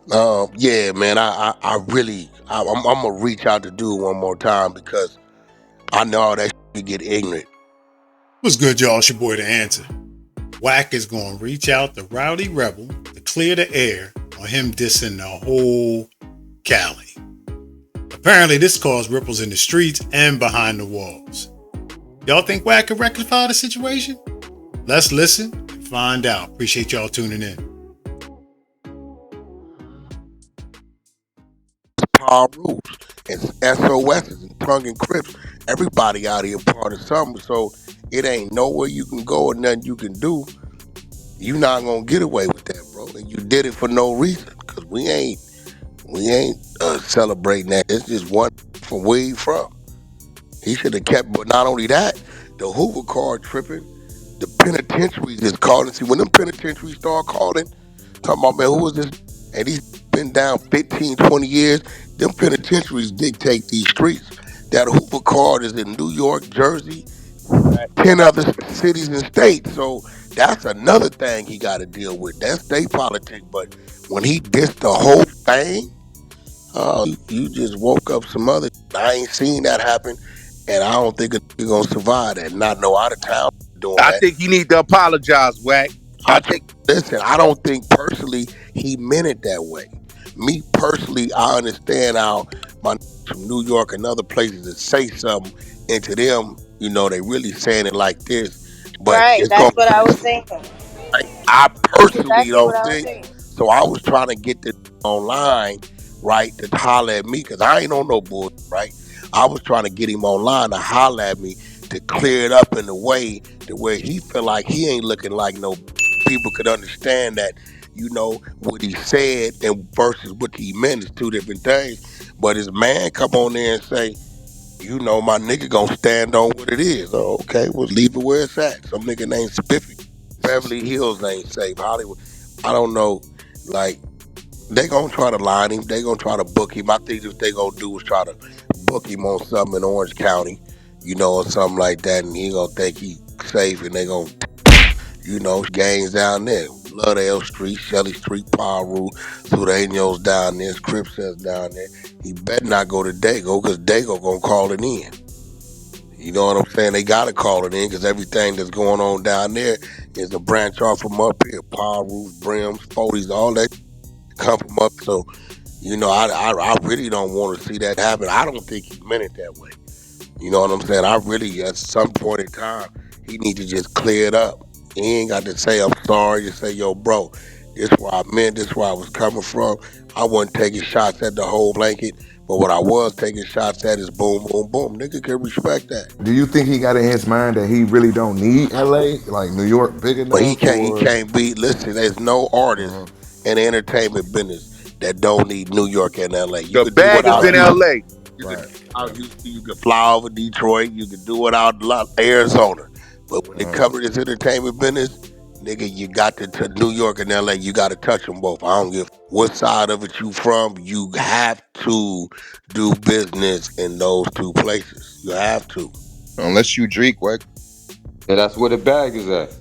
Yeah, man. I really, I'm gonna reach out to dude one more time because I know all that shit get ignorant. What's good, y'all? It's your boy, The Answer. Wack is going to reach out to Rowdy Rebel to clear the air on him dissing the whole Cali. Apparently, this caused ripples in the streets and behind the walls. Y'all think Wack could rectify the situation? Let's listen and find out. Appreciate y'all tuning in. Power rules and SOSs and tongue and crips. Everybody out here part of something, so it ain't nowhere you can go or nothing you can do. You not gonna get away with that, bro. And you did it for no reason, cause we ain't celebrating that. It's just one from where he from. He should have kept. But not only that, the Hoover card tripping. The penitentiaries is calling. See, when them penitentiaries start calling, talking about, man, who was this? And he's been down 15, 20 years. Them penitentiaries dictate these streets. That Hoover card is in New York, Jersey, 10 other cities and states. So that's another thing he got to deal with. That's state politics. But when he dissed the whole thing, you just woke up some other. I ain't seen that happen, and I don't think you're gonna survive that. Not no out of town doing I that. think you need to apologize, Wack. I I tr- think Listen. I don't think personally he meant it that way. Me personally, I understand how my from New York and other places that say something, and to them, they really saying it like this. But Right, it's that's gonna what I was be saying. like, I That's personally exactly what don't I was think. saying. So I was trying to get this online, right, to holler at me because I ain't on no bull, right. I was trying to get him online to holler at me to clear it up in a way to where he feel like he ain't looking like no. People could understand that, what he said and versus what he meant is two different things. But his man come on there and say, my nigga gonna stand on what it is. Oh, okay, well leave it where it's at. Some nigga named Spiffy. Beverly Hills ain't safe. Hollywood, I don't know. Like, they gonna try to line him. They gonna try to book him. I think what they gonna do is try to book him on something in Orange County, or something like that, and he gonna think he safe, and they gonna, gangs down there. Bloodale Street, Shelley Street, Paru, Sureños down there, Crips down there. He better not go to Dago, because Dago gonna call it in. You know what I'm saying? They gotta call it in because everything that's going on down there is a branch off from up here. Palm roofs, brims, 40s, all that come from up. So, I really don't want to see that happen. I don't think he meant it that way. You know what I'm saying? I really, at some point in time, he need to just clear it up. He ain't got to say I'm sorry. Just say, yo, bro, this where I meant. This where I was coming from. I wasn't taking shots at the whole blanket, but what I was taking shots at is boom, boom, boom. Nigga can respect that. Do you think he got in his mind that he really don't need LA, like New York, big But he enough, can't. He or? can't be. Listen, there's no artist in the entertainment business that don't need New York and L.A. You the could do bag is without in Right, Houston. LA. You could right. do without Houston. You could fly over Detroit. You could do without Arizona. But when it comes to this entertainment business, nigga, you got to New York and L.A. You got to touch them both. I don't give what side of it you from. You have to do business in those two places. You have to. Unless you Drake, what? Yeah, that's where the bag is at.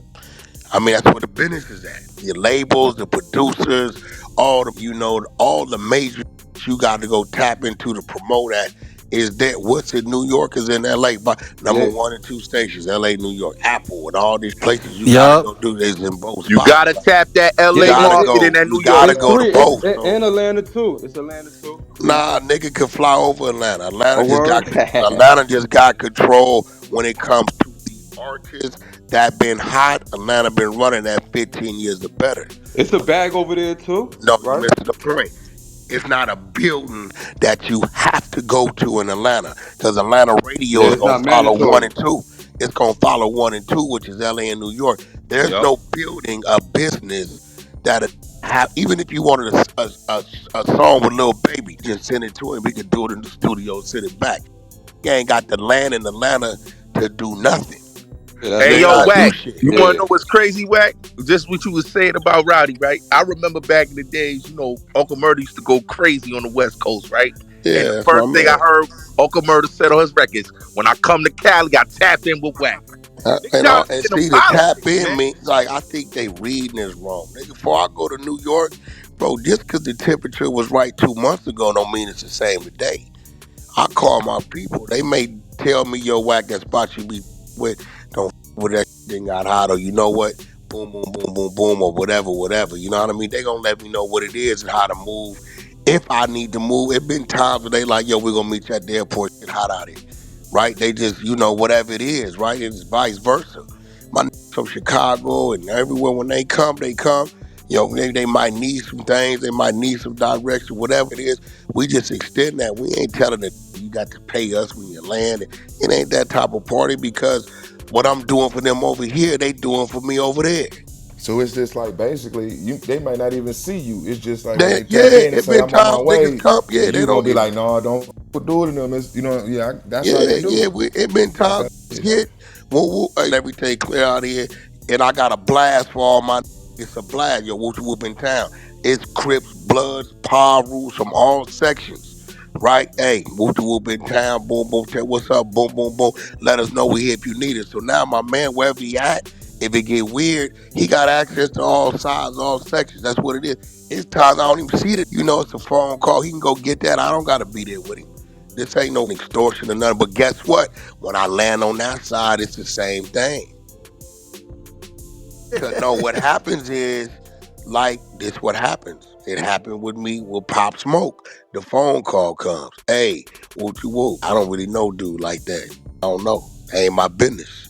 I mean, that's where the business is at. The labels, the producers, all the major you got to go tap into to promote that is that what's in New York is in LA. But number Yeah, one and two stations, LA, New York, Apple, and all these places you got to Yup. go do is in both You spots. gotta tap that You yeah. LA gotta market and go. that You New York gotta It's go to market. three. It's both. So and Atlanta too. It's Atlanta too. Three. nah, nigga can fly over Atlanta. A word. Atlanta just got control when it comes to the artists that been hot. Atlanta been running that 15 years or better. It's a bag over there too, No, you right? missed the point. It's not a building that you have to go to in Atlanta because Atlanta radio Yeah, is it's gonna not follow one mandatory. and two. It's gonna follow one and two, which is LA and New York. There's Yup. no building a business that have even if you wanted a song with Lil Baby, just send it to him. We could do it in the studio, send it back. He ain't got the land in Atlanta to do nothing. Yeah, that's He Hey ain't yo, true. gotta do Wack. shit. You wanna Yeah. know what's crazy, Wack? Just what you was saying about Rowdy, right? I remember back in the days, Uncle Murder used to go crazy on the West Coast, right? And Yeah, the that's my first thing I man. heard Uncle Murder said on his records, when I come to Cali, I tapped in with Wack. Nigga gotta And get them see the tap politics, in man. me, like I think they reading this wrong. Nigga, before I go to New York, bro, just because the temperature was right 2 months ago don't mean it's the same today. I call my people. They may tell me, yo, Wack, that spot you be with, don't with that thing got hot, or you know what? Boom, boom, boom, boom, boom, or whatever. You know what I mean? They gonna let me know what it is and how to move. If I need to move, it been times where they like, yo, we're gonna meet you at the airport, shit hot out here. Right? They just, whatever it is, right? It's vice versa. My niggas from Chicago and everywhere, when they come, they might need some things, they might need some direction, whatever it is. We just extend that. We ain't telling it you got to pay us when you land. It ain't that type of party, because what I'm doing for them over here, they doing for me over there. So it's just like basically they might not even see you. It's just like when Yeah, they tap in and it say been I'm on my times niggas way, come, yeah, and they you gonna don't be even. like, no, don't do it to them. It's, that's how Yeah, they do. it been That's times how it is. hit, everything clear out here, and I got a blast for all my. It's a blast, yo, whoop in town. It's Crips, Bloods, Power Rules from all sections, right? Hey, whoop in town, boom, boom, tell what's up, boom, boom, boom. Let us know we here if you need it. So now my man, wherever he at, if it get weird, he got access to all sides, all sections. That's what it is. It's times I don't even see it. It's a phone call. He can go get that. I don't gotta be there with him. This ain't no extortion or nothing. But guess what? When I land on that side, it's the same thing. Cause no, what happens is, like, this what happens. It happened with me with Pop Smoke. The phone call comes. Hey, whoop you whoop. I don't really know dude like that. I don't know. That ain't my business.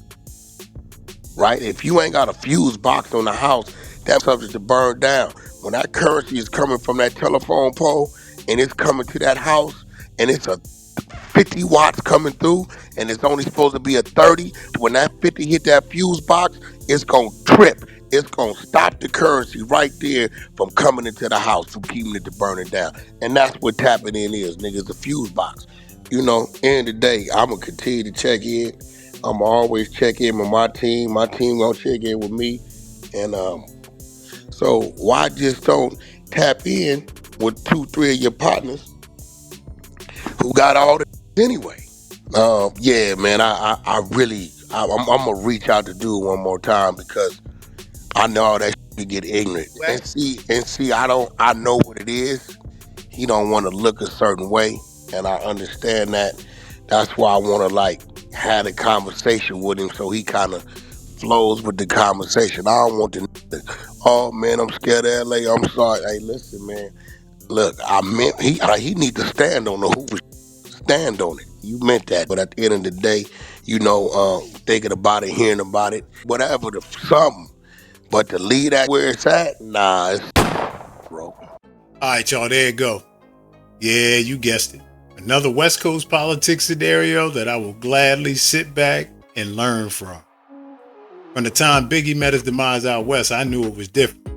Right? If you ain't got a fuse box on the house, that's subject to burn down. When that currency is coming from that telephone pole and it's coming to that house and it's a 50 watts coming through and it's only supposed to be a 30, when that 50 hit that fuse box, it's going to trip. It's going to stop the currency right there from coming into the house, from keeping it to burning down. And that's what tapping in is, niggas, the fuse box. End of the day, I'm going to continue to check in. I'm going to always check in with my team. My team going to check in with me. And so why just don't tap in with 2, 3 of your partners who got all the anyway? Yeah, man. I really, I'm gonna reach out to dude one more time, because I know all that shit get ignorant. And see, I know what it is. He don't want to look a certain way, and I understand that. That's why I want to like have a conversation with him, so he kind of flows with the conversation. I don't want to. Oh man, I'm scared of LA. I'm sorry. Hey, listen, man. Look, I meant he need to stand on the Hoover. Stand on it. You meant that, but at the end of the day, thinking about it, hearing about it, whatever the something. But to leave that where it's at, nah, it's bro. All right, y'all, there you go. Yeah, you guessed it. Another West Coast politics scenario that I will gladly sit back and learn from. From the time Biggie met his demise out west, I knew it was different.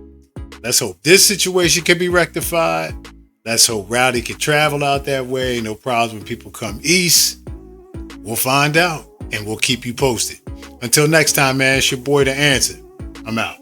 Let's hope this situation can be rectified. Let's hope Rowdy can travel out that way. No problems when people come east. We'll find out, and we'll keep you posted. Until next time, man, it's your boy The Answer. I'm out.